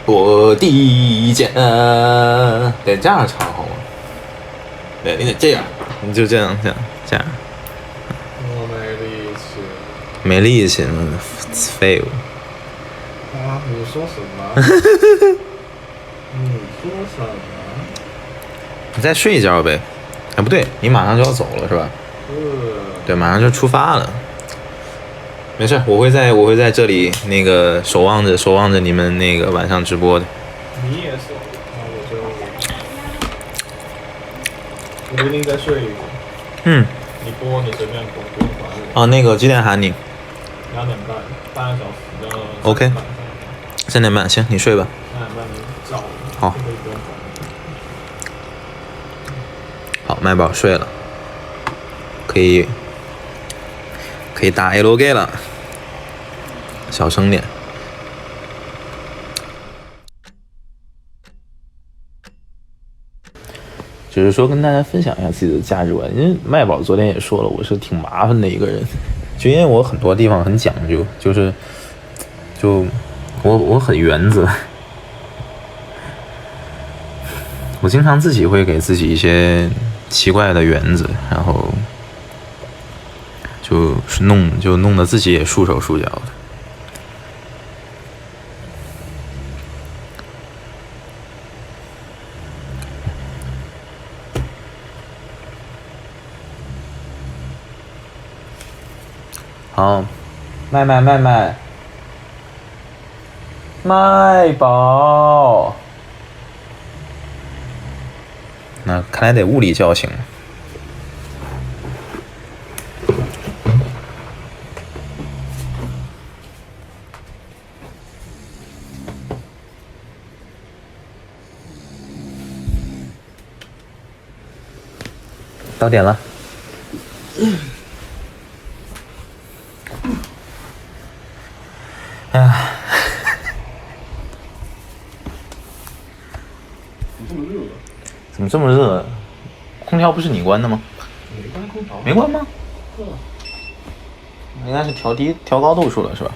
我的家。得这样唱好吗？对，你得这样，你就这样。我没力气。没力气，fail。啊！你说什么？你说什么？你再睡一觉呗。哎，不对，你马上就要走了是吧？对，马上就出发了。没事，我会在这里那个守望着你们那个晚上直播的。你也守，那我一定再睡一会。你播，你随便播，不用管我。啊，那个几点喊你2点半，半个小时的。OK。3点半，行，你睡吧。3点半你找我。好。好，麦宝睡了，可以打 LG 了，小声点。只是说跟大家分享一下自己的价值观，因为麦宝昨天也说了，我是挺麻烦的一个人，就因为我很多地方很讲究，就我很原则，我经常自己会给自己一些奇怪的原则，然后就弄得自己也束手束脚的。好，麦宝，那看来得物理叫醒。到点了。哎呀，怎么这么热？空调不是你关的吗？没关空调。没关吗？应该是调高度数了是吧？